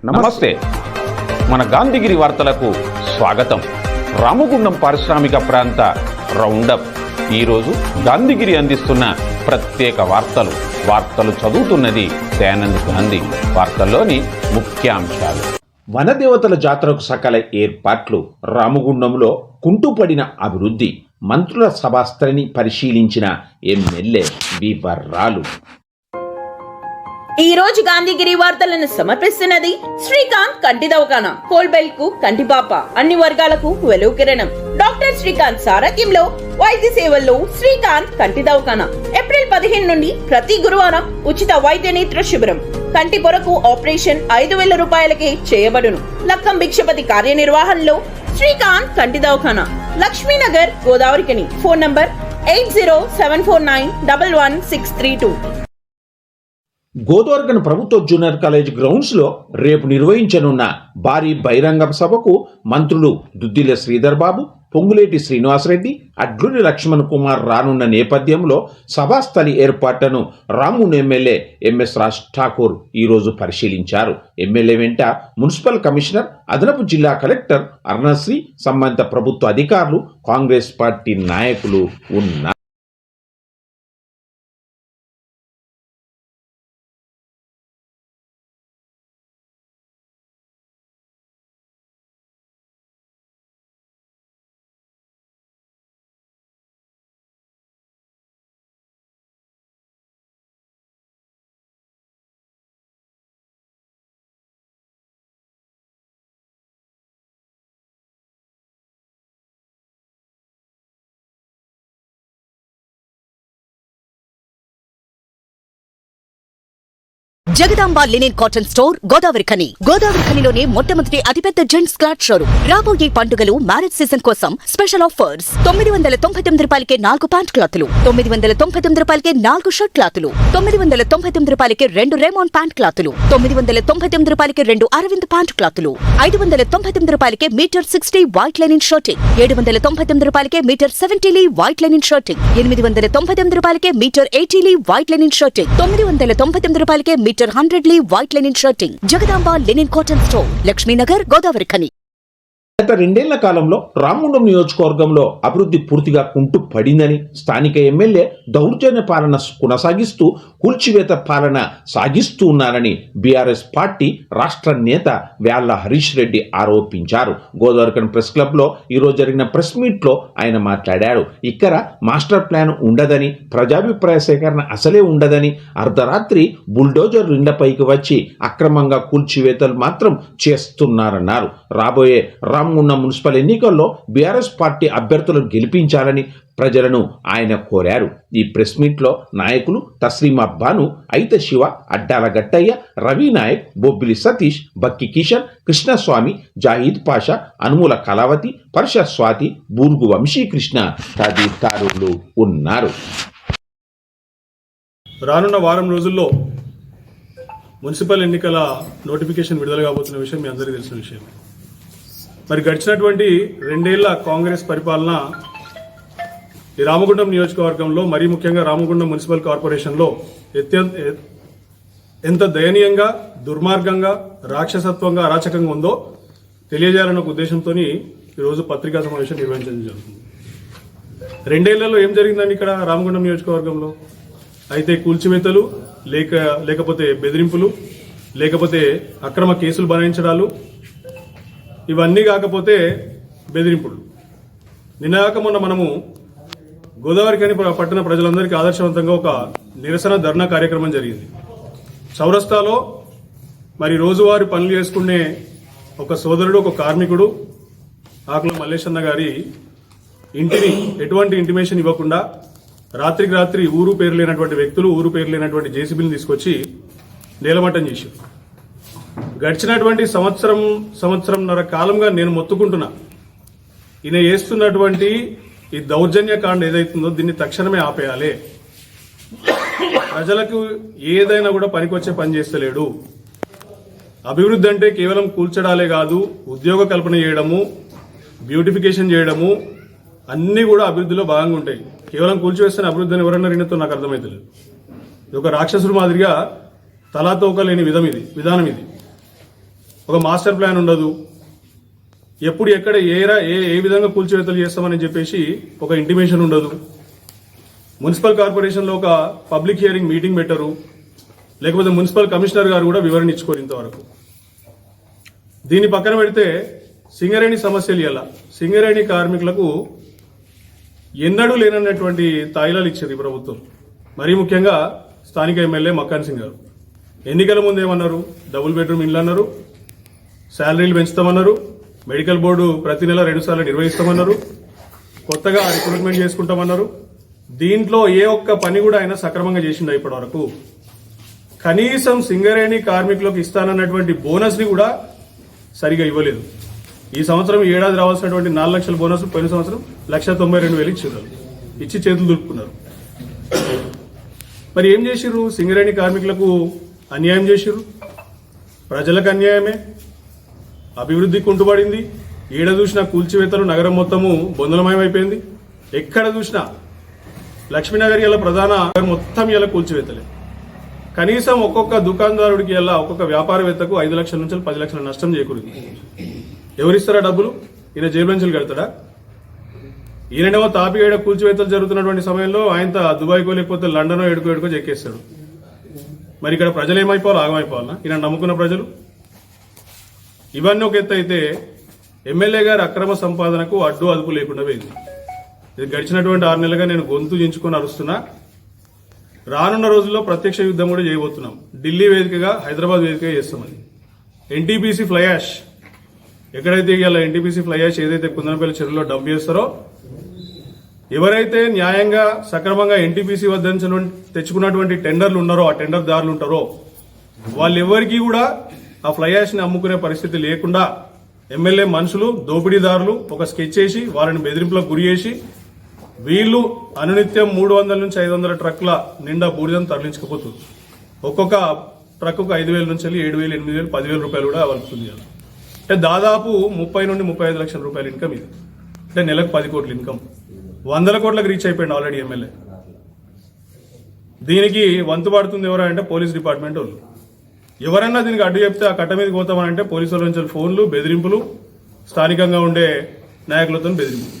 నమస్తే. మన గాంధీగిరి వార్తలకు స్వాగతం. రామగుండం పారిశ్రామిక ప్రాంత రౌండప్. ఈరోజు గాంధీగిరి అందిస్తున్న ప్రత్యేక వార్తలు చదువుతున్నది దయానంద్ గాంధీ. వార్తల్లోని ముఖ్యాంశాలు. వనదేవతల జాతరకు సకల ఏర్పాట్లు. రామగుండంలో కుంటుపడిన అభివృద్ధి. మంత్రుల సభాస్థలిని పరిశీలించిన ఎమ్మెల్యే వివరాలు. ఈ రోజు గాంధీగిరి వార్తలను సమర్పిస్తున్నది శ్రీకాంత్ కంటి దవాఖానా. కోల్బెల్ కు కంటిపాప, అన్ని వర్గాలకు వెలుగు కిరణం. డాక్టర్ శ్రీకాంత్ సారథ్యంలో వైద్య సేవల్లో శ్రీకాంత్ కంటి దవాఖానా. ఏప్రిల్ 15 నుండి ప్రతి గురువారం ఉచిత వైద్య నేత్ర శిబిరం. కంటి పొరకు ఆపరేషన్ 5,000 రూపాయలకే చేయబడును. లక్కం భిక్షపతి కార్యనిర్వహణలో శ్రీకాంత్ కంటి దవాఖానా, లక్ష్మీనగర్, గోదావరికని. Phone number 8074911632. గోదావరికన్ ప్రభుత్వ జూనియర్ కాలేజ్ గ్రౌండ్స్ లో రేపు నిర్వహించనున్న భారీ బహిరంగ సభకు మంత్రులు దుద్దిల శ్రీధర్ బాబు, పొంగులేటి శ్రీనివాసరెడ్డి, అడ్లూరి లక్ష్మణ్ కుమార్ రానున్న నేపథ్యంలో సభాస్థలి ఏర్పాట్లను రామగుండం ఎమ్మెల్యే ఎంఎస్ రాజ్ ఠాకూర్ ఈరోజు పరిశీలించారు. ఎమ్మెల్యే వెంట మున్సిపల్ కమిషనర్, అదనపు జిల్లా కలెక్టర్ అరుణశ్రీ, సంబంధిత ప్రభుత్వ అధికారులు, కాంగ్రెస్ పార్టీ నాయకులు ఉన్నారు. Jagadamba linen cotton store, Godavarikhani. గోదావరిఖనిలోనే మొట్టమొదటి అతిపెద్ద జెంట్స్ క్లాత్ షోరూమ్. రాబోయే పండుగలు, మ్యారేజ్ సీజన్ కోసం స్పెషల్ ఆఫర్స్. 999 రూపాయలకే 4 ప్యాంట్ క్లాతులు, 999 రూపాయలకే 4 షర్ట్ క్లాతులు, 999 రూపాయలకే 2 రేమాన్ ప్యాంట్ క్లాతులు, 999 రూపాయలకే 2 అరవింద్ ప్యాంట్ క్లాతులు, 599 రూపాయలకే మీటర్ 60 వైట్ లెనిన్ షర్టింగ్, 799 రూపాయలకే metre 70 lea white linen shirting, 899 రూపాయలకే metre 80 lea white linen shirting, 999 రూపాయలకే metre 100 lea white linen shirting. Jagadamba linen cotton store, Lakshminagar, Godavarikhani. గత 2 ఏళ్ల కాలంలో రామగుండం నియోజకవర్గంలో అభివృద్ధి పూర్తిగా కుంటు పడిందని స్థానిక ఎమ్మెల్యే దౌర్జన్య పాలన కొనసాగిస్తూ కూల్చివేత పాలన సాగిస్తూ ఉన్నారని బీఆర్ఎస్ పార్టీ రాష్ట్ర నేత వ్యాళ్ల హరీష్ రెడ్డి ఆరోపించారు. గోదావరిఖని ప్రెస్ క్లబ్ లో ఈరోజు జరిగిన ప్రెస్ మీట్ లో ఆయన మాట్లాడారు. ఇక్కడ మాస్టర్ ప్లాన్ ఉండదని, ప్రజాభిప్రాయ సేకరణ అసలే ఉండదని, అర్ధరాత్రి బుల్డోజర్ ఇండ్లపైకి వచ్చి అక్రమంగా కూల్చివేతలు మాత్రం చేస్తున్నారన్నారు. రాబోయే రామగుండం మున్సిపల్ ఎన్నికల్లో బీఆర్ఎస్ పార్టీ అభ్యర్థులను గెలిపించాలని ప్రజలను ఆయన కోరారు. ఈ ప్రెస్ మీట్ లో నాయకులు తస్లీమా బాను, అయిత శివ, అడ్డాల గట్టయ్య, రవి నాయక్, బొబ్బిలి సతీష్, బక్కి కిషన్, కృష్ణస్వామి, జాహీద్ పాషా, అనుమూల కళావతి, పర్ష స్వాతి, బూర్గు వంశీకృష్ణ తదితరులు ఉన్నారు. రానున్న వారం రోజుల్లో మున్సిపల్ ఎన్నికల నోటిఫికేషన్ విడుదల కాబోతున్న విషయం మీ అందరికీ తెలిసిన విషయం. మరి గడిచినటువంటి 2 ఏళ్ల కాంగ్రెస్ పరిపాలన ఈ రామగుండం నియోజకవర్గంలో, మరీ ముఖ్యంగా రామగుండం మున్సిపల్ కార్పొరేషన్లో ఎంత దయనీయంగా, దుర్మార్గంగా, రాక్షసత్వంగా, అరాచకంగా ఉందో తెలియజేయాలన్న ఉద్దేశంతో ఈరోజు పత్రికా సమావేశం నిర్వహించడం జరుగుతుంది. 2 ఏళ్లలో ఏం జరిగిందండి ఇక్కడ రామగుండం నియోజకవర్గంలో? అయితే కూల్చివేతలు, లేకపోతే బెదిరింపులు, లేకపోతే అక్రమ కేసులు బనాయించడాలు, ఇవన్నీ కాకపోతే బెదిరింపులు. నిన్నగాక మొన్న మనము గోదావరిఖని పట్టణ ప్రజలందరికీ ఆదర్శవంతంగా ఒక నిరసన ధర్నా కార్యక్రమం జరిగింది. చౌరస్తాలో మరి రోజువారీ పనులు చేసుకునే ఒక సోదరుడు, ఒక కార్మికుడు, ఆకుల మల్లేశన్న గారి ఇంటిని ఎటువంటి ఇంటిమేషన్ ఇవ్వకుండా రాత్రికి రాత్రి ఊరు పేరు లేనటువంటి వ్యక్తులు, ఊరు పేరు లేనటువంటి జేసీబీని తీసుకొచ్చి నేలమట్టం చేశారు. గడిచినటువంటి సంవత్సరంన్నర కాలంగా నేను మొత్తుకుంటున్నా, ఈయన చేస్తున్నటువంటి ఈ దౌర్జన్య కాండ ఏదైతుందో దీన్ని తక్షణమే ఆపేయాలి. ప్రజలకు ఏదైనా కూడా పనికొచ్చే పని చేస్తలేడు. అభివృద్ధి అంటే కేవలం కూల్చడాలే కాదు, ఉద్యోగ కల్పన చేయడము, బ్యూటిఫికేషన్ చేయడము అన్నీ కూడా అభివృద్ధిలో భాగంగా ఉంటాయి. కేవలం కూల్చివేస్తున్న అభివృద్ధి అని ఎవరన్నా రినతో నాకు అర్థమవుతలేదు. ఇది ఒక రాక్షసుడు మాదిరిగా తలాతోక లేని విధానం ఇది. ఒక మాస్టర్ ప్లాన్ ఉండదు. ఎప్పుడు ఎక్కడ ఏ విధంగా కూల్చివేతలు చేస్తామని చెప్పేసి ఒక ఇంటిమేషన్ ఉండదు. మున్సిపల్ కార్పొరేషన్లో ఒక పబ్లిక్ హియరింగ్ మీటింగ్ పెట్టరు, లేకపోతే మున్సిపల్ కమిషనర్ గారు కూడా వివరణ ఇచ్చుకోరు ఇంతవరకు. దీన్ని పక్కన పెడితే సింగరేణి సమస్యలు ఎలా, సింగరేణి కార్మికులకు ఎన్నడూ లేనన్నటువంటి తాయిలాలు ఇచ్చారు ఈ ప్రభుత్వం. మరీ ముఖ్యంగా స్థానిక ఎమ్మెల్యే మక్కాన్ సింగ్ గారు ఎన్నికల ముందు ఏమన్నారు, డబుల్ బెడ్రూమ్ ఇండ్లు అన్నారు, శాలరీలు పెంచుతామన్నారు, మెడికల్ బోర్డు ప్రతి నెల 2 సార్లు నిర్వహిస్తామన్నారు, కొత్తగా రిక్రూట్మెంట్ చేసుకుంటామన్నారు. దీంట్లో ఏ ఒక్క పని కూడా ఆయన సక్రమంగా చేసిండు ఇప్పటి వరకు. కనీసం సింగరేణి కార్మికులకు ఇస్తానన్నటువంటి బోనస్ ని కూడా సరిగా ఇవ్వలేదు. ఈ సంవత్సరం ఏడాది రావాల్సినటువంటి 4 లక్షల బోనస్ పోయిన సంవత్సరం 1,92,000 ఇచ్చారు, ఇచ్చి చేతులు దులుపుకున్నారు. మరి ఏం చేసిర్రు? సింగరేణి కార్మికులకు అన్యాయం చేసిర్రు, ప్రజలకు అన్యాయమే, అభివృద్ధి కుంటుపడింది. ఏడ చూసినా కూల్చివేతలు, నగరం మొత్తము బొందలమయమైపోయింది. ఎక్కడ చూసినా లక్ష్మీనగర్ ఇలా ప్రధాన మొత్తం ఇలా కూల్చివేతలే. కనీసం ఒక్కొక్క దుకాణదారుడికి ఇలా ఒక్కొక్క వ్యాపారవేత్తకు 5 లక్షల నుంచి 10 లక్షల నష్టం చేకూరింది. ఎవరిస్తారా డబ్బులు? ఈయన జైలు బెంచులు కడతాడా? ఈయనేమో తాపిగేడ కూల్చివేతలు జరుగుతున్నటువంటి సమయంలో ఆయన దుబాయ్కో లేకపోతే లండనో ఎడుకో చెక్కేస్తాడు. మరి ఇక్కడ ప్రజలు ఏమైపోవాలి? ఆగమైపోవాలనా ఈయన నమ్ముకున్న ప్రజలు? ఇవన్నీ ఒక ఎత్తు అయితే ఎమ్మెల్యే గారి అక్రమ సంపాదనకు అడ్డు అదుపు లేకుండా పోయింది. ఇది గడిచినటువంటి 6 నెలలుగా నేను గొంతు చించుకొని అరుస్తున్నా. రానున్న రోజుల్లో ప్రత్యక్ష యుద్ధం కూడా చేయబోతున్నాం. ఢిల్లీ వేదికగా, హైదరాబాద్ వేదికగా చేస్తామని. ఎన్టీపీసీ ఫ్లై యాష్ ఎక్కడైతే ఇవాళ ఎన్టీపీసీ ఫ్లై యాష్ ఏదైతే కుందనపల్లి చెరువులో డంప్ చేస్తారో, ఎవరైతే న్యాయంగా సక్రమంగా ఎన్టీపీసీ వద్ద తెచ్చుకున్నటువంటి టెండర్లు ఉన్నారో, ఆ టెండర్ దారులు ఉంటారో, వాళ్ళెవరికీ కూడా ఆ ఫ్లై యాష్ ని అమ్ముకునే పరిస్థితి లేకుండా ఎమ్మెల్యే మనుషులు, దోపిడీదారులు ఒక స్కెచ్ చేసి వాళ్ళని బెదిరింపులకు గురి చేసి వీళ్ళు అనునిత్యం 300 నుంచి 500 ట్రక్కుల నిండా బూడిదను తరలించకపోతుంది. ఒక్కొక్క ట్రక్కుకు 5,000 నుంచి 7,000, 8,000, 10,000 రూపాయలు కూడా వలుతుంది. అంటే దాదాపు 30 నుండి 35 లక్షల రూపాయల ఇన్కమ్ ఇది. అంటే నెలకు 10 కోట్ల ఇన్కమ్. 100 కోట్లకు రీచ్ అయిపోయింది ఆల్రెడీ ఎమ్మెల్యే. దీనికి వంతు పడుతుంది ఎవరంటే పోలీస్ డిపార్ట్మెంట్ వాళ్ళు. ఎవరన్నా దీనికి అడ్డు చెప్తే ఆ కట్ట మీద పోతామనంటే పోలీసుల నుంచి ఫోన్లు, బెదిరింపులు, స్థానికంగా ఉండే నాయకులతో బెదిరింపులు.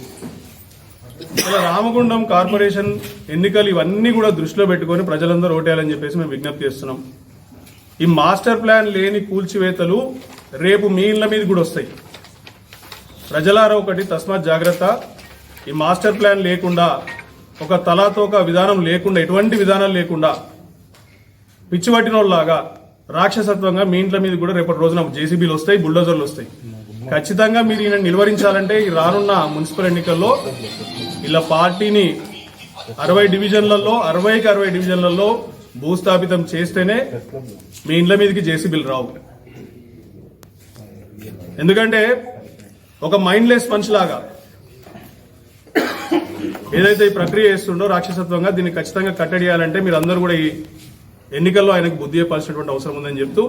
ఇలా రామగుండం కార్పొరేషన్ ఎన్నికలు ఇవన్నీ కూడా దృష్టిలో పెట్టుకుని ప్రజలందరూ ఓటేయాలని చెప్పేసి మేము విజ్ఞప్తి చేస్తున్నాం. ఈ మాస్టర్ ప్లాన్ లేని కూల్చివేతలు రేపు మీ ఇళ్ల మీద కూడా వస్తాయి. ప్రజలారా ఒకటి తస్మాత్ జాగ్రత్త. ఈ మాస్టర్ ప్లాన్ లేకుండా, ఒక తలాతోక విధానం లేకుండా, ఎటువంటి విధానాలు లేకుండా పిచ్చిపట్టినోళ్ళలాగా రాక్షసత్వంగా మీ ఇంట్ల మీద కూడా రేపటి రోజున జేసీబీలు వస్తాయి, బుల్డోజర్లు వస్తాయి. ఖచ్చితంగా మీరు ఈయన నిలువరించాలంటే ఈ రానున్న మున్సిపల్ ఎన్నికల్లో ఇలా పార్టీని 60 డివిజన్లలో 60 డివిజన్లలో భూస్థాపితం చేస్తేనే మీ ఇండ్ల మీదకి జేసీబీలు రావు. ఎందుకంటే ఒక మైండ్లెస్ మనిషిలాగా ఏదైతే ఈ ప్రక్రియ చేస్తుండో రాక్షసత్వంగా, దీన్ని ఖచ్చితంగా కట్టడియాలంటే మీరు అందరూ కూడా ఈ ఎన్నికల్లో ఆయనకు బుద్ధి చెప్పాల్సినటువంటి అవసరం ఉందని చెప్తూ,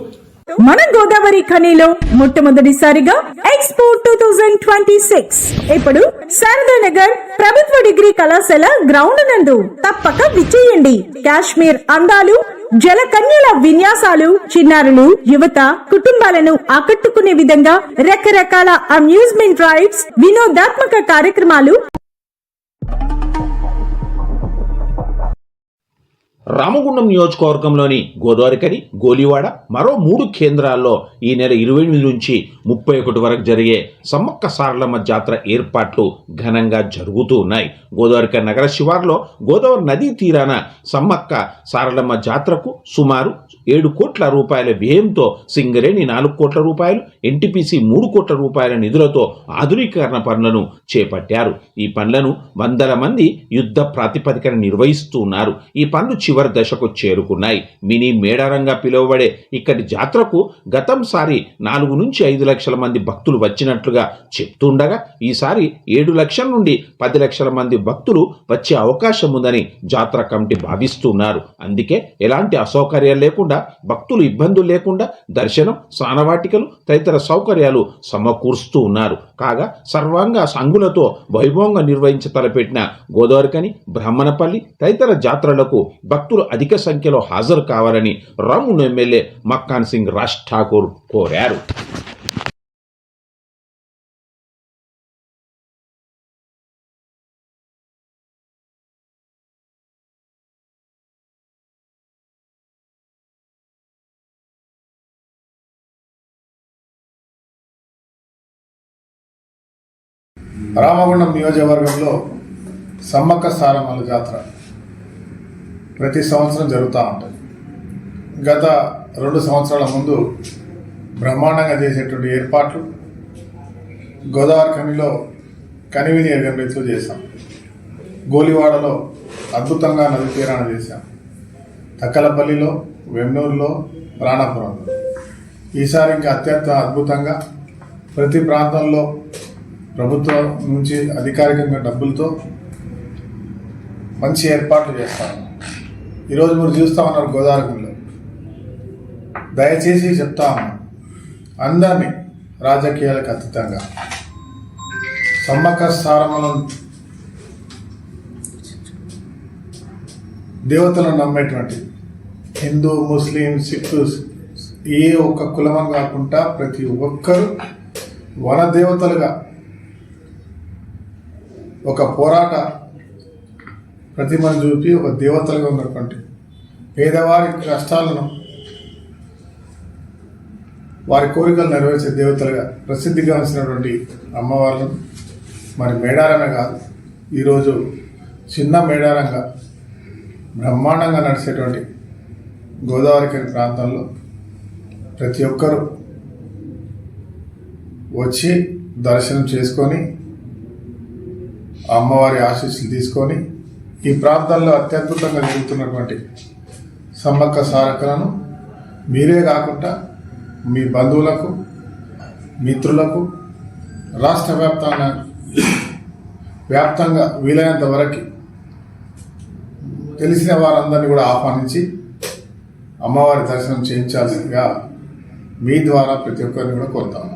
మన గోదావరి ఖనిలో మొట్టమొదటిసారిగా ఎక్స్పో 2026 ఇప్పుడు శారదానగర్ ప్రభుత్వ డిగ్రీ కళాశాల గ్రౌండ్ నందు తప్పక విచ్చేయండి. కాశ్మీర్ అందాలు, జలకన్యల విన్యాసాలు, చిన్నారులు, యువత, కుటుంబాలను ఆకట్టుకునే విధంగా రకరకాల అమ్యూజ్మెంట్ రైడ్స్, వినోదాత్మక కార్యక్రమాలు. రామగుండం నియోజకవర్గంలోని గోదావరికని, గోలివాడ, మరో 3 కేంద్రాల్లో ఈ నెల 28 నుంచి 31 వరకు జరిగే సమ్మక్క సారలమ్మ జాతర ఏర్పాట్లు ఘనంగా జరుగుతూ ఉన్నాయి. గోదావరికని నగర శివార్లో గోదావరి నదీ తీరాన సమ్మక్క సారలమ్మ జాతరకు సుమారు 7 కోట్ల రూపాయల వ్యయంతో సింగరేణి 4 కోట్ల రూపాయలు, ఎన్టీపీసీ 3 కోట్ల రూపాయల నిధులతో ఆధునీకరణ పనులను చేపట్టారు. ఈ పనులను వందల మంది యుద్ధ ప్రాతిపదికన నిర్వహిస్తూ ఉన్నారు. ఈ పనులు చివరి దశకు చేరుకున్నాయి. మినీ మేడారంగా పిలువబడే ఇక్కడి జాతరకు గతంసారి 4 నుంచి 5 లక్షల మంది భక్తులు వచ్చినట్లుగా చెప్తుండగా ఈసారి 7 లక్షల నుండి 10 లక్షల మంది భక్తులు వచ్చే అవకాశం ఉందని జాతర కమిటీ భావిస్తున్నారు. అందుకే ఎలాంటి అసౌకర్యాలు లేకుండా, భక్తులు ఇబ్బందులు లేకుండా దర్శనం, స్నానవాటికలు తదితర సౌకర్యాలు సమకూరుస్తూ ఉన్నారు. కాగా సర్వాంగ సంగులతో వైభవంగా నిర్వహించ తలపెట్టిన గోదావరికని, బ్రాహ్మణపల్లి తదితర జాతరలకు భక్తులు అధిక సంఖ్యలో హాజరు కావాలని రామగుండం ఎమ్మెల్యే మక్కాన్ సింగ్ రాజ్ ఠాకూర్ కోరారు. రామగుండం నియోజకవర్గంలో సమ్మక్క సారమ్మల జాతర ప్రతి సంవత్సరం జరుగుతూ ఉంటుంది. గత 2 సంవత్సరాల ముందు బ్రహ్మాండంగా చేసేటువంటి ఏర్పాట్లు గోదావరి ఖనిలో కనివిని ఎరగని రీతిలో చేశాం. గోలివాడలో అద్భుతంగా నది తీరాన చేశాం. తక్కలపల్లిలో, వెన్నూరులో, రాణాపురంలో. ఈసారి ఇంకా అత్యంత అద్భుతంగా ప్రతి ప్రాంతంలో ప్రభుత్వం నుంచి అధికారికంగా డబ్బులతో మంచి ఏర్పాట్లు చేస్తాము. ఈరోజు మీరు చూస్తా ఉన్నారు గోదావరిలో. దయచేసి చెప్తా ఉన్నాం అందరినీ రాజకీయాలకు అతీతంగా సమ్మక్క సారమ్మలను దేవతలను నమ్మేటువంటి హిందూ, ముస్లిం, సిక్కు ఏ ఒక్క కులమం కాకుండా ప్రతి ఒక్కరూ వనదేవతలుగా ఒక పోరాట ప్రతిమను చూపి ఒక దేవతలుగా ఉన్నటువంటి పేదవారి కష్టాలను, వారి కోరికలు నెరవేర్చే దేవతలుగా ప్రసిద్ధిగాంచినటువంటి అమ్మవార్లను మరి మేడారమే కాదు, ఈరోజు చిన్న మేడారంగా బ్రహ్మాండంగా నడిచేటువంటి గోదావరి ప్రాంతంలో ప్రతి ఒక్కరూ వచ్చి దర్శనం చేసుకొని అమ్మవారి ఆశీస్సులు తీసుకొని ఈ ప్రాంతాల్లో అత్యద్భుతంగా జరుగుతున్నటువంటి సమ్మక్క సారక్కలను మీరే కాకుండా మీ బంధువులకు, మిత్రులకు, రాష్ట్ర వ్యాప్తంగా వీలైనంత వరకు తెలిసిన వారందరినీ కూడా ఆహ్వానించి అమ్మవారి దర్శనం చేయించాల్సిందిగా మీ ద్వారా ప్రతి ఒక్కరిని కూడా కోరుతాము.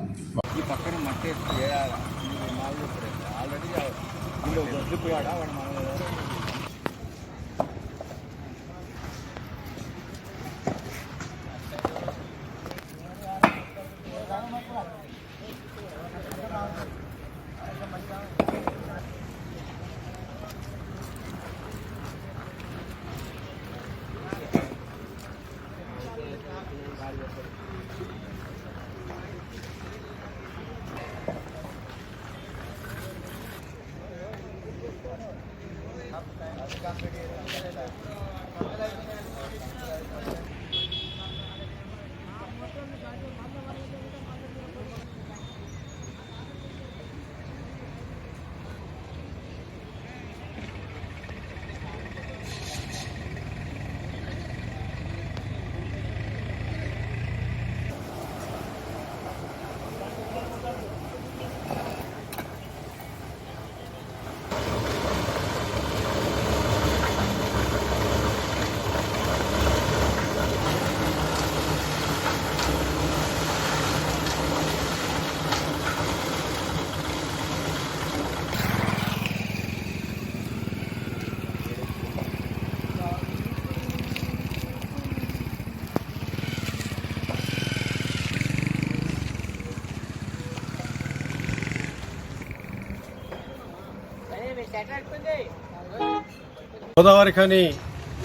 గోదావరి ఖని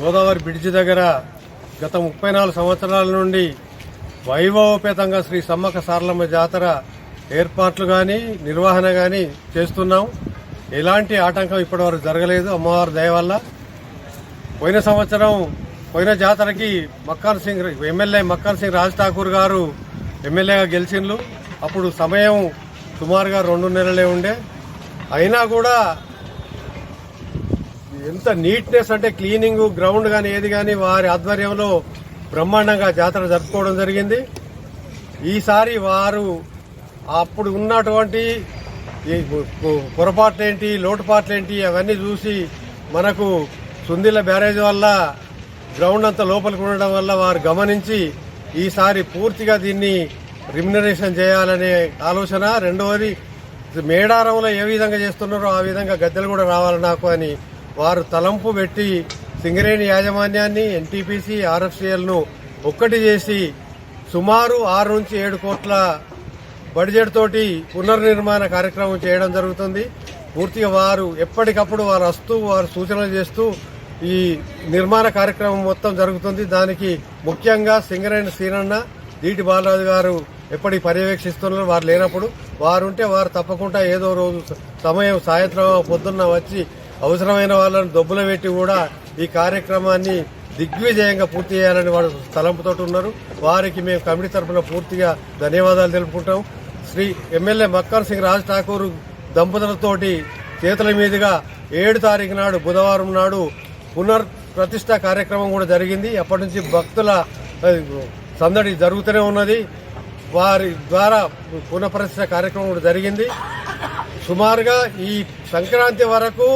గోదావరి బ్రిడ్జి దగ్గర గత 34 సంవత్సరాల నుండి వైభవోపేతంగా శ్రీ సమ్మక్క సారలమ్మ జాతర ఏర్పాట్లు కానీ నిర్వహణ కానీ చేస్తున్నాం. ఎలాంటి ఆటంకం ఇప్పటివరకు జరగలేదు అమ్మవారి దయ వల్ల. పోయిన సంవత్సరం పోయిన జాతరకి ఎమ్మెల్యే మక్కాన్ సింగ్ రాజ్ ఠాకూర్ గారు ఎమ్మెల్యేగా గెలిచిండ్రు. అప్పుడు సమయం సుమారుగా 2 నెలలే ఉండే. అయినా కూడా ఎంత నీట్నెస్ అంటే క్లీనింగ్, గ్రౌండ్ కానీ ఏది కానీ వారి ఆధ్వర్యంలో బ్రహ్మాండంగా జాతర జరుపుకోవడం జరిగింది. ఈసారి వారు అప్పుడు ఉన్నటువంటి పొరపాట్లేంటి, లోటుపాట్లేంటి అవన్నీ చూసి మనకు సుందిల బ్యారేజ్ వల్ల గ్రౌండ్ అంతా లోపలికి ఉండడం వల్ల వారు గమనించి ఈసారి పూర్తిగా దీన్ని రిమ్యునరేషన్ చేయాలనే ఆలోచన. రెండవది మేడారంలో ఏ విధంగా చేస్తున్నారో ఆ విధంగా గద్దెలు కూడా రావాలి నాకు అని వారు తలంపు పెట్టి సింగరేణి యాజమాన్యాన్ని, ఎన్టీపీసీ, ఆర్ఎఫ్సీఎల్ను ఒక్కటి చేసి సుమారు 6 నుంచి 7 కోట్ల బడ్జెట్ తోటి పునర్నిర్మాణ కార్యక్రమం చేయడం జరుగుతుంది. పూర్తిగా వారు ఎప్పటికప్పుడు వారు వస్తూ వారు సూచనలు చేస్తూ ఈ నిర్మాణ కార్యక్రమం మొత్తం జరుగుతుంది. దానికి ముఖ్యంగా సింగరేణి సీనన్న, దీటి బాలరాజు గారు ఎప్పటికి పర్యవేక్షిస్తున్నారు. వారు లేనప్పుడు వారు ఉంటే వారు తప్పకుండా ఏదో రోజు సమయం సాయంత్రం పొద్దున్న వచ్చి అవసరమైన వాళ్ళని దొబ్బులు పెట్టి కూడా ఈ కార్యక్రమాన్ని దిగ్విజయంగా పూర్తి చేయాలని వారు తలంపుతో ఉన్నారు. వారికి మేము కమిటీ తరఫున పూర్తిగా ధన్యవాదాలు తెలుపుకుంటాం. శ్రీ ఎమ్మెల్యే మక్కన్ సింగ్ రాజ్ ఠాకూర్ దంపతులతోటి చేతుల మీదుగా 7 తారీఖు నాడు బుధవారం నాడు పునర్ప్రతిష్ఠ కార్యక్రమం కూడా జరిగింది. అప్పటి నుంచి భక్తుల సందడి జరుగుతూనే ఉన్నది. వారి ద్వారా పునఃప్రతిష్ఠ కార్యక్రమం కూడా జరిగింది. సుమారుగా ఈ సంక్రాంతి వరకు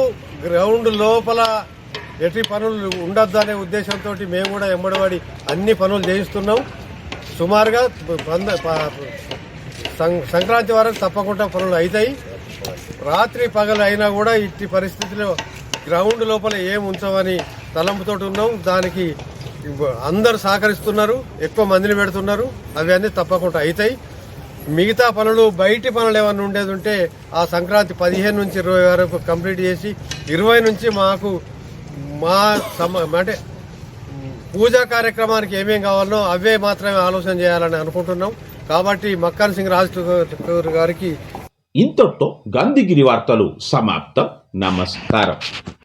గ్రౌండ్ లోపల ఎట్టి పనులు ఉండొద్దు అనే ఉద్దేశంతో మేము కూడా ఎంబడబడి అన్ని పనులు చేయిస్తున్నాం. సుమారుగా సంక్రాంతి వరకు తప్పకుండా పనులు అవుతాయి. రాత్రి పగలు అయినా కూడా ఇట్టి పరిస్థితిలో గ్రౌండ్ లోపల ఏం ఉంచమని తలంపుతో ఉన్నాం. దానికి అందరు సహకరిస్తున్నారు, ఎక్కువ మందిని పెడుతున్నారు. అవన్నీ తప్పకుండా అవుతాయి. మిగతా పనులు బయటి పనులు ఏమైనా ఉండేది ఉంటే ఆ సంక్రాంతి 15 నుంచి 20 వరకు కంప్లీట్ చేసి 20 నుంచి మాకు అంటే పూజా కార్యక్రమానికి ఏమేం కావాలో అవే మాత్రమే ఆలోచన చేయాలని అనుకుంటున్నాం. కాబట్టి మక్కన్ సింగ్ రాజ్ ఠాకూర్ గారికి ఇంతటితో గాంధీగిరి వార్తలు సమాప్తం. నమస్కారం.